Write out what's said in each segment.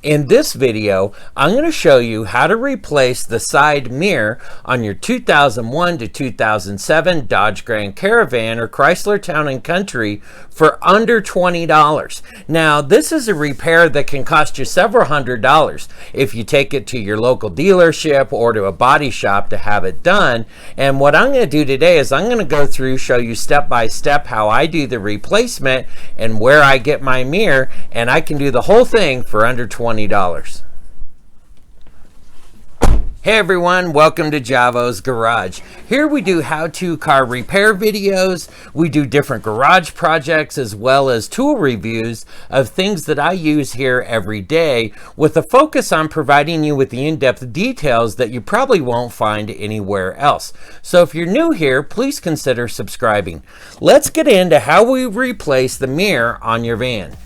In this video, I'm going to show you how to replace the side mirror on your 2001 to 2007 Dodge Grand Caravan or Chrysler Town Country for under $20. Now, this is a repair that can cost you several $100s if you take it to your local dealership or to a body shop to have it done. And what I'm going to do today is I'm going to go through, show you step by step how I do the replacement and where I get my mirror, and I can do the whole thing for under $20. Hey everyone, welcome to Javo's Garage. Here we do how-to car repair videos. We do different garage projects as well as tool reviews of things that I use here every day, with a focus on providing you with the in-depth details that you probably won't find anywhere else. So if you're new here, please consider subscribing. Let's get into how we replace the mirror on your van.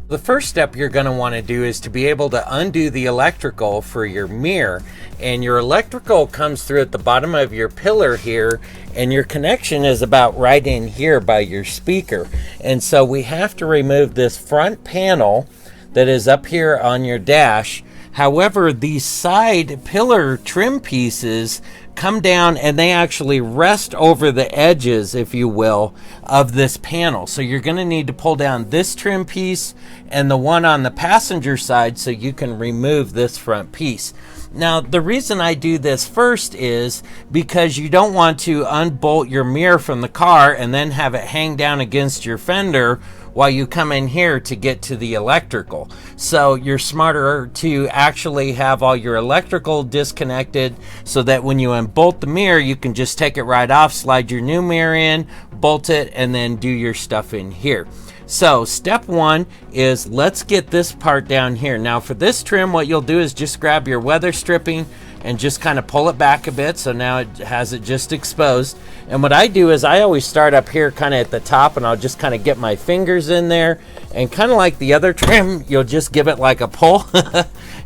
The first step you're going to want to do is to be able to undo the electrical for your mirror, and your electrical comes through at the bottom of your pillar here, and your connection is about right in here by your speaker. And so we have to remove this front panel that is up here on your dash. However, these side pillar trim pieces come down and they actually rest over the edges, if you will, of this panel. So you're going to need to pull down this trim piece and the one on the passenger side so you can remove this front piece. Now, the reason I do this first is because you don't want to unbolt your mirror from the car and then have it hang down against your fender while you come in here to get to the electrical. So you're smarter to actually have all your electrical disconnected so that when you unbolt the mirror, you can just take it right off, slide your new mirror in, bolt it, and then do your stuff in here. So step one is let's get this part down here. Now for this trim, what you'll do is just grab your weather stripping and just kind of pull it back a bit, so now it has it just exposed. And what I do is I always start up here kind of at the top, and I'll just kind of get my fingers in there, and kind of like the other trim, you'll just give it like a pull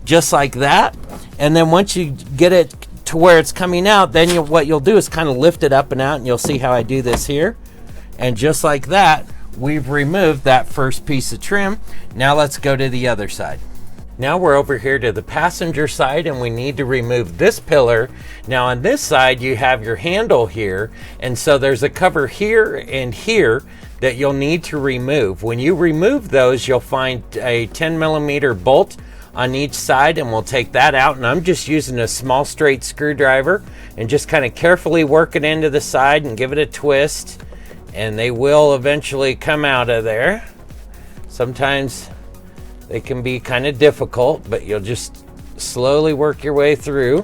just like that. And then once you get it to where it's coming out, then what you'll do is kind of lift it up and out, and you'll see how I do this here. And just like that, we've removed that first piece of trim. Now let's go to the other side. Now we're over here to the passenger side, and we need to remove this pillar. Now on this side you have your handle here, and so there's a cover here and here that you'll need to remove. When you remove those, you'll find a 10mm bolt on each side, and we'll take that out. And I'm just using a small straight screwdriver and just kind of carefully work it into the side and give it a twist, and they will eventually come out of there. Sometimes they can be kind of difficult, but you'll just slowly work your way through.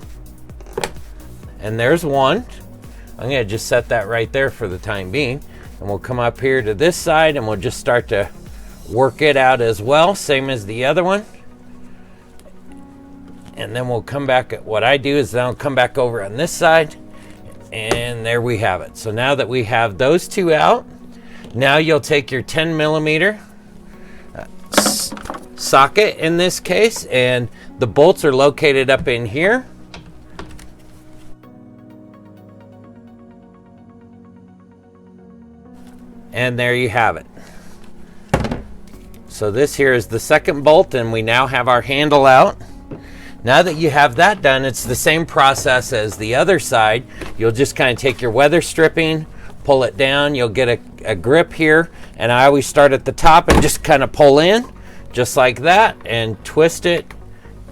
And there's one. I'm going to just set that right there for the time being. And we'll come up here to this side, and we'll just start to work it out as well, same as the other one. And then we'll come back. What I do is then I'll come back over on this side, and there we have it. So now that we have those two out, now you'll take your 10mm socket in this case, and the bolts are located up in here. And there you have it. So this here is the second bolt, and we now have our handle out. Now that you have that done, it's the same process as the other side. You'll just kind of take your weather stripping, pull it down, you'll get a grip here, and I always start at the top and just kind of pull in just like that and twist it,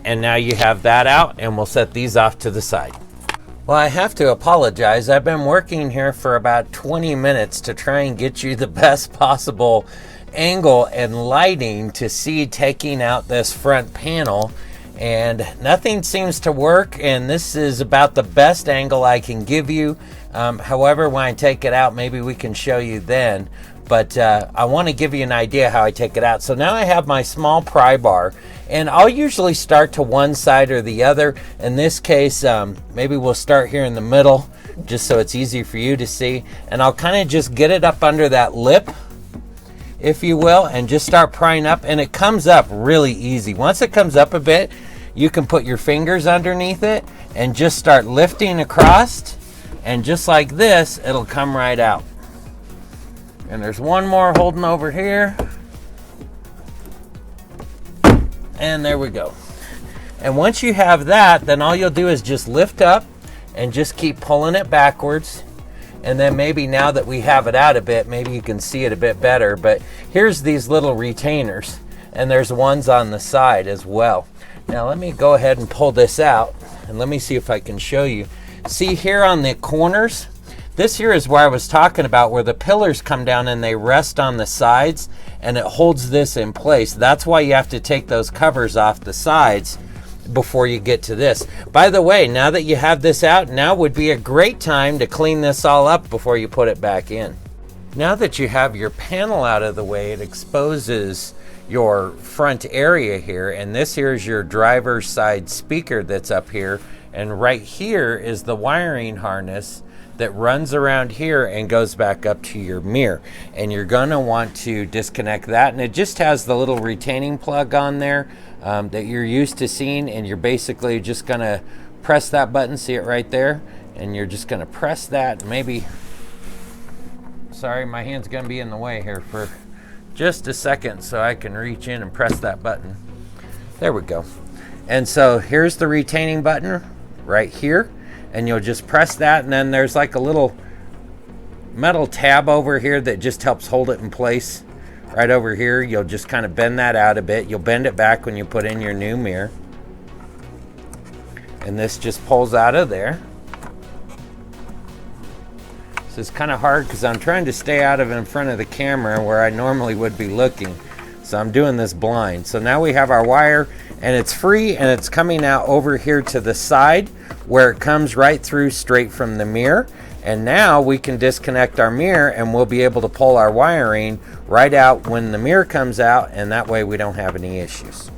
and now you have that out, and we'll set these off to the side. Well, I have to apologize. I've been working here for about 20 minutes to try and get you the best possible angle and lighting to see taking out this front panel, and nothing seems to work, and this is about the best angle I can give you. However, when I take it out, maybe we can show you then. But I want to give you an idea how I take it out. So now I have my small pry bar, and I'll usually start to one side or the other. In this case, maybe we'll start here in the middle just so it's easy for you to see. And I'll kind of just get it up under that lip, if you will, and just start prying up, and it comes up really easy. Once it comes up a bit, you can put your fingers underneath it and just start lifting across, and just like this, it'll come right out. And there's one more holding over here. And there we go. And once you have that, then all you'll do is just lift up and just keep pulling it backwards. And then maybe now that we have it out a bit, maybe you can see it a bit better. But here's these little retainers, and there's ones on the side as well. Now let me go ahead and pull this out, and let me see if I can show you. See here on the corners, this here is where I was talking about, where the pillars come down and they rest on the sides, and it holds this in place. That's why you have to take those covers off the sides before you get to this. By the way, now that you have this out, now would be a great time to clean this all up before you put it back in. Now that you have your panel out of the way, it exposes your front area here, and this here is your driver's side speaker that's up here, and right here is the wiring harness that runs around here and goes back up to your mirror. And you're gonna want to disconnect that, and it just has the little retaining plug on there that you're used to seeing, and you're basically just gonna press that button, see it right there, and you're just gonna press that. Maybe, sorry, my hand's gonna be in the way here for just a second so I can reach in and press that button. There we go. And so here's the retaining button right here, and you'll just press that, and then there's like a little metal tab over here that just helps hold it in place. Right over here, you'll just kind of bend that out a bit. You'll bend it back when you put in your new mirror, and this just pulls out of there. This is kind of hard because I'm trying to stay out of in front of the camera where I normally would be looking, so I'm doing this blind. So now we have our wire, and it's free, and it's coming out over here to the side where it comes right through straight from the mirror. And now we can disconnect our mirror, and we'll be able to pull our wiring right out when the mirror comes out, and that way we don't have any issues.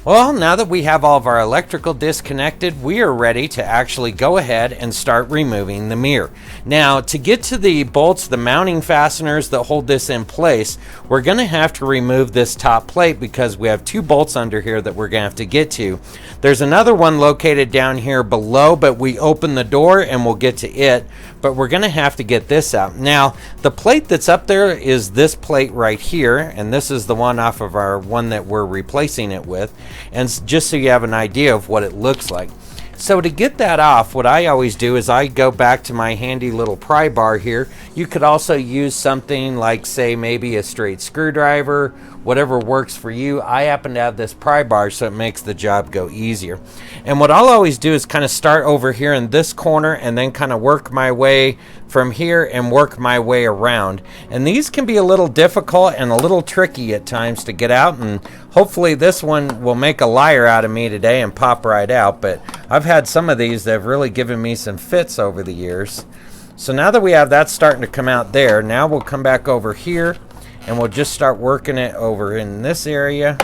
Well, now that we have all of our electrical disconnected, we are ready to actually go ahead and start removing the mirror. Now, to get to the bolts, the mounting fasteners that hold this in place, we're going to have to remove this top plate because we have two bolts under here that we're going to have to get to. There's another one located down here below, but we open the door and we'll get to it. But we're going to have to get this out. Now, the plate that's up there is this plate right here, and this is the one off of our one that we're replacing it with. And just so you have an idea of what it looks like. So to get that off, what I always do is I go back to my handy little pry bar here. You could also use something like, say, maybe a straight screwdriver, whatever works for you. I happen to have this pry bar, so it makes the job go easier. And what I'll always do is kind of start over here in this corner and then kind of work my way from here and work my way around. And these can be a little difficult and a little tricky at times to get out, and hopefully this one will make a liar out of me today and pop right out. But I've had some of these that have really given me some fits over the years. So now that we have that starting to come out there, now we'll come back over here and we'll just start working it over in this area.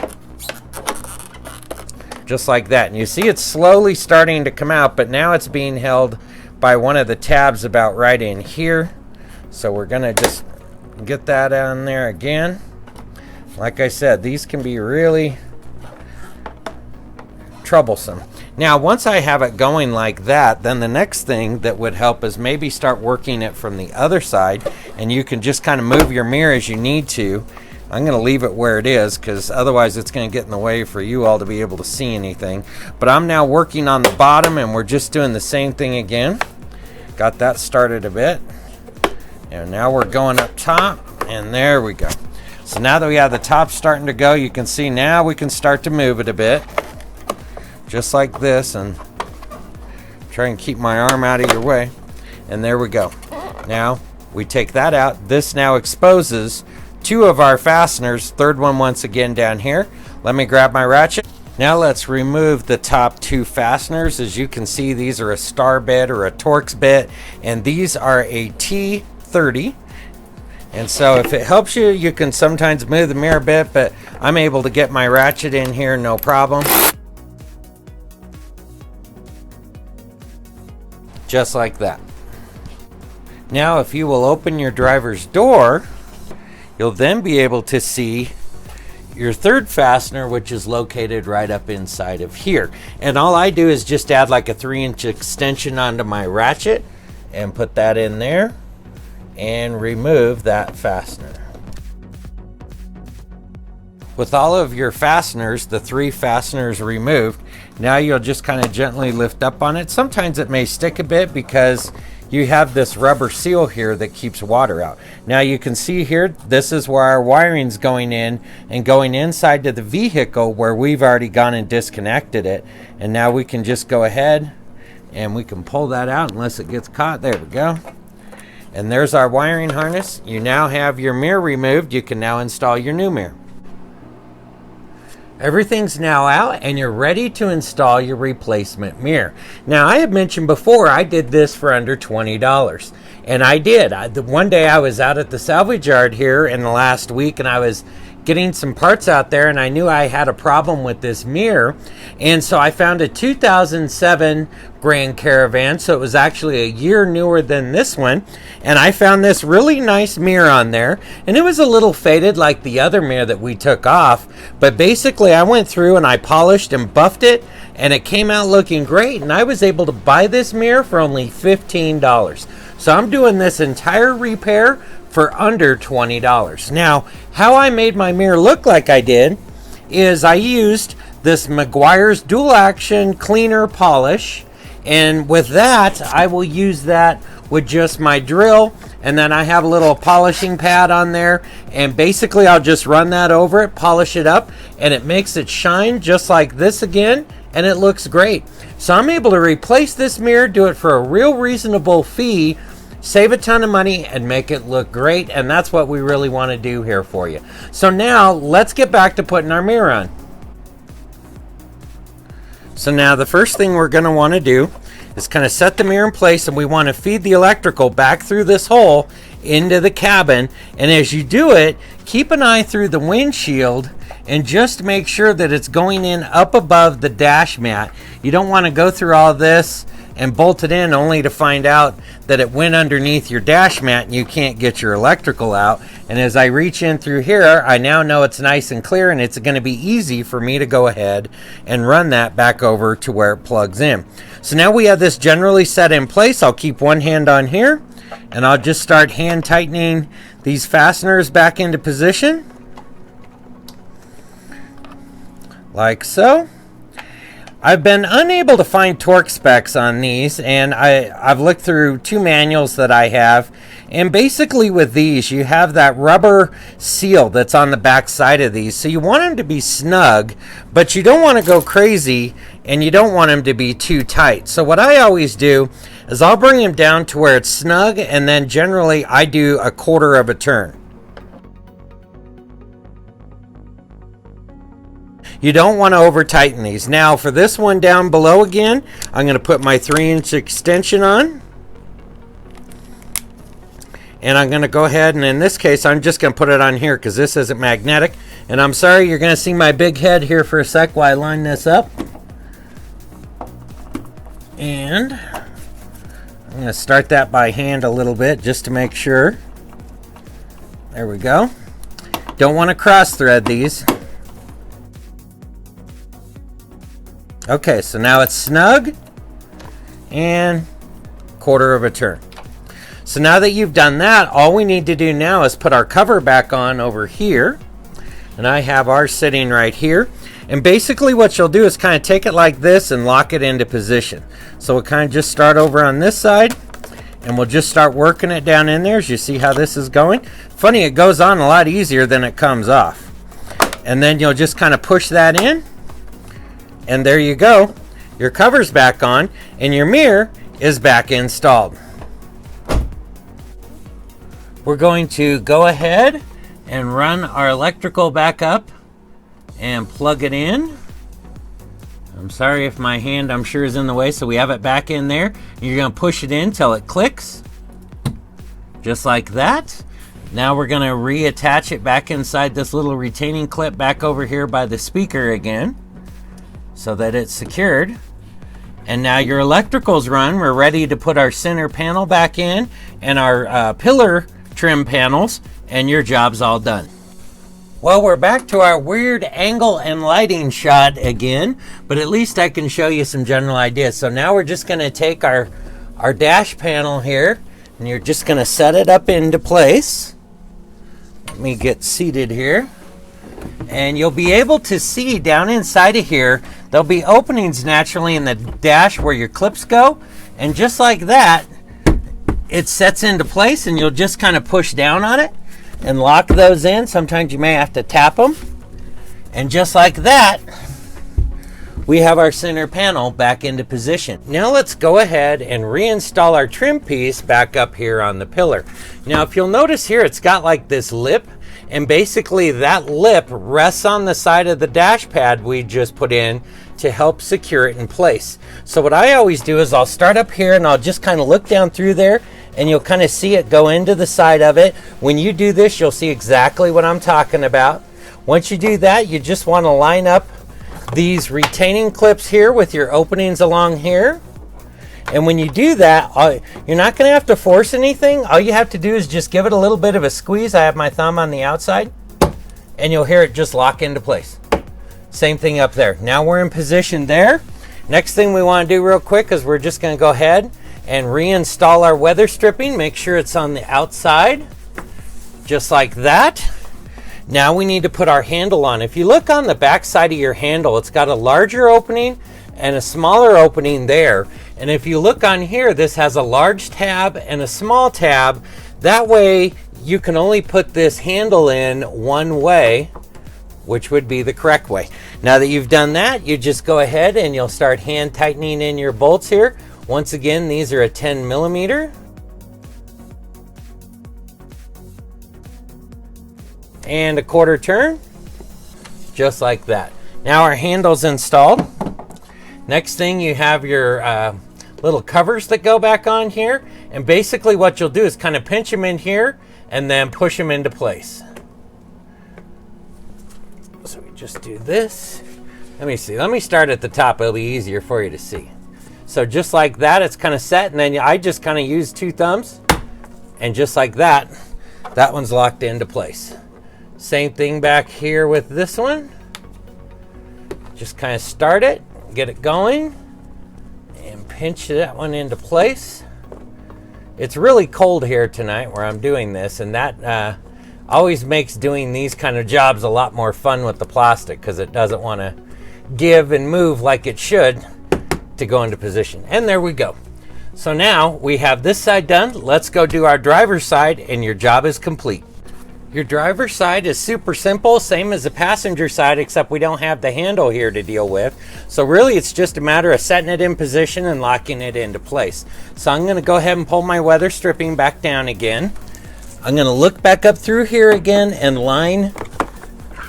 Just like that. And you see it's slowly starting to come out, but now it's being held by one of the tabs about right in here. So we're going to just get that on there again. Like I said, these can be really troublesome. Now, once I have it going like that, then the next thing that would help is maybe start working it from the other side, and you can just kind of move your mirror as you need to. I'm going to leave it where it is because otherwise it's going to get in the way for you all to be able to see anything. But I'm now working on the bottom, and we're just doing the same thing again. Got that started a bit. And now we're going up top, and there we go. So now that we have the top starting to go, you can see now we can start to move it a bit. Just like this, and try and keep my arm out of your way. And there we go. Now we take that out. This now exposes two of our fasteners. Third one once again down here. Let me grab my ratchet. Now let's remove the top two fasteners. As you can see, these are a star bit or a Torx bit, and these are a T30. And so if it helps you, you can sometimes move the mirror a bit, but I'm able to get my ratchet in here no problem. Just like that. Now if you will open your driver's door, you'll then be able to see your third fastener, which is located right up inside of here. And all I do is just add like a 3-inch extension onto my ratchet and put that in there. and remove that fastener. With all of your fasteners, the 3 fasteners removed, now you'll just kind of gently lift up on it. Sometimes it may stick a bit because you have this rubber seal here that keeps water out. Now you can see here, this is where our wiring's going in and going inside to the vehicle where we've already gone and disconnected it. And now we can just go ahead and we can pull that out unless it gets caught. There we go. And there's our wiring harness. You now have your mirror removed. You can now install your new mirror. Everything's now out and you're ready to install your replacement mirror. Now, I had mentioned before I did this for under $20. And I did. One day I was out at the salvage yard here in the last week and I was getting some parts out there and I knew I had a problem with this mirror. And so I found a 2007 Grand Caravan. So it was actually a year newer than this one. And I found this really nice mirror on there. And it was a little faded like the other mirror that we took off. But basically I went through and I polished and buffed it. And it came out looking great. And I was able to buy this mirror for only $15. So I'm doing this entire repair for under $20. Now, how I made my mirror look like I did is I used this Meguiar's dual action cleaner polish, and with that I will use that with just my drill, and then I have a little polishing pad on there, and basically I'll just run that over it, polish it up, and it makes it shine just like this again, and it looks great. So I'm able to replace this mirror, do it for a real reasonable fee, save a ton of money and make it look great, and that's what we really want to do here for you. So now let's get back to putting our mirror on. So now the first thing we're going to want to do is kind of set the mirror in place, and we want to feed the electrical back through this hole into the cabin. And as you do it, keep an eye through the windshield and just make sure that it's going in up above the dash mat. You don't want to go through all this and bolt it in only to find out that it went underneath your dash mat and you can't get your electrical out. And as I reach in through here, I now know it's nice and clear, and it's going to be easy for me to go ahead and run that back over to where it plugs in. So now we have this generally set in place. I'll keep one hand on here and I'll just start hand tightening these fasteners back into position like so. I've been unable to find torque specs on these, and I've looked through 2 manuals that I have, and basically with these you have that rubber seal that's on the back side of these, so you want them to be snug, but you don't want to go crazy and you don't want them to be too tight. So what I always do is I'll bring them down to where it's snug, and then generally I do a 1/4 of a turn. You don't want to over tighten these. Now for this one down below again, I'm going to put my 3-inch extension on. And I'm going to go ahead, and in this case I'm just going to put it on here because this isn't magnetic. And I'm sorry, you're going to see my big head here for a sec while I line this up. And I'm going to start that by hand a little bit just to make sure. There we go. Don't want to cross thread these. Okay, so now it's snug and 1/4 of a turn. So now that you've done that, all we need to do now is put our cover back on over here. And I have ours sitting right here. And basically what you'll do is kind of take it like this and lock it into position. So we'll kind of just start over on this side, and we'll just start working it down in there as you see how this is going. Funny, it goes on a lot easier than it comes off. And then you'll just kind of push that in. And there you go. Your cover's back on and your mirror is back installed. We're going to go ahead and run our electrical back up and plug it in. I'm sorry if my hand, I'm sure, is in the way, so we have it back in there. You're going to push it in till it clicks. Just like that. Now we're going to reattach it back inside this little retaining clip back over here by the speaker again, so that it's secured. And now your electrical's run. We're ready to put our center panel back in and our pillar trim panels, and your job's all done. Well, we're back to our weird angle and lighting shot again, but at least I can show you some general ideas. So now we're just going to take our dash panel here. And you're just going to set it up into place. Let me get seated here. And you'll be able to see down inside of here, there'll be openings naturally in the dash where your clips go. And just like that, it sets into place, and you'll just kind of push down on it and lock those in. Sometimes you may have to tap them. And just like that, we have our center panel back into position. Now let's go ahead and reinstall our trim piece back up here on the pillar. Now if you'll notice here, it's got like this lip, and basically that lip rests on the side of the dash pad we just put in to help secure it in place. So what I always do is I'll start up here and I'll just kind of look down through there, and you'll kind of see it go into the side of it. When you do this, you'll see exactly what I'm talking about. Once you do that, you just want to line up these retaining clips here with your openings along here. And when you do that, you're not going to have to force anything. All you have to do is just give it a little bit of a squeeze. I have my thumb on the outside, and you'll hear it just lock into place. Same thing up there. Now we're in position there. Next thing we want to do real quick is we're just going to go ahead and reinstall our weather stripping. Make sure it's on the outside, just like that. Now we need to put our handle on. If you look on the back side of your handle, it's got a larger opening and a smaller opening there. And if you look on here, this has a large tab and a small tab. That way you can only put this handle in one way, which would be the correct way. Now that you've done that, you just go ahead and you'll start hand tightening in your bolts here. Once again, these are a 10 millimeter. And a quarter turn, just like that. Now our handle's installed. Next thing, you have your little covers that go back on here, and basically what you'll do is kind of pinch them in here and then push them into place. So we just do this. Let me see, let me start at the top, it'll be easier for you to see. So just like that, it's kind of set, and then I just kind of use two thumbs, and just like that, that one's locked into place. Same thing back here with this one. Just kind of start it, get it going, and pinch that one into place. It's really cold here tonight where I'm doing this, and that always makes doing these kind of jobs a lot more fun with the plastic, because it doesn't want to give and move like it should to go into position. And there we go. So now we have this side done. Let's go do our driver's side, and your job is complete. Your driver's side is super simple, same as the passenger side, except we don't have the handle here to deal with. So really it's just a matter of setting it in position and locking it into place. So I'm going to go ahead and pull my weather stripping back down again. I'm going to look back up through here again and line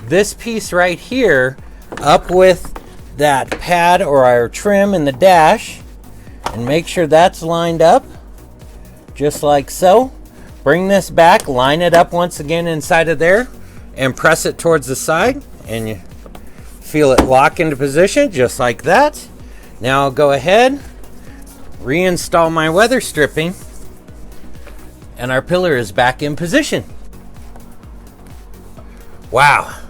this piece right here up with that pad or our trim in the dash, and make sure that's lined up just like so. Bring this back, line it up once again inside of there, and press it towards the side, and you feel it lock into position just like that. Now I'll go ahead, reinstall my weather stripping, and our pillar is back in position. Wow.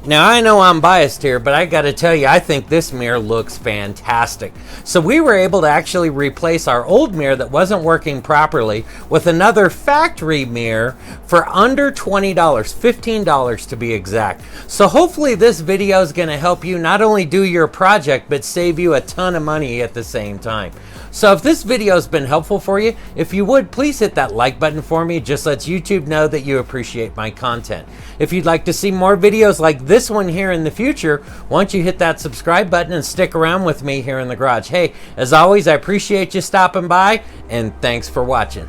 Now I know I'm biased here, but I gotta tell you, I think this mirror looks fantastic. So we were able to actually replace our old mirror that wasn't working properly with another factory mirror for under $20, $15 to be exact. So hopefully this video is gonna help you not only do your project, but save you a ton of money at the same time. So if this video has been helpful for you, if you would, please hit that like button for me. It just lets YouTube know that you appreciate my content. If you'd like to see more videos like this one here in the future, why don't you hit that subscribe button and stick around with me here in the garage. Hey, as always, I appreciate you stopping by, and thanks for watching.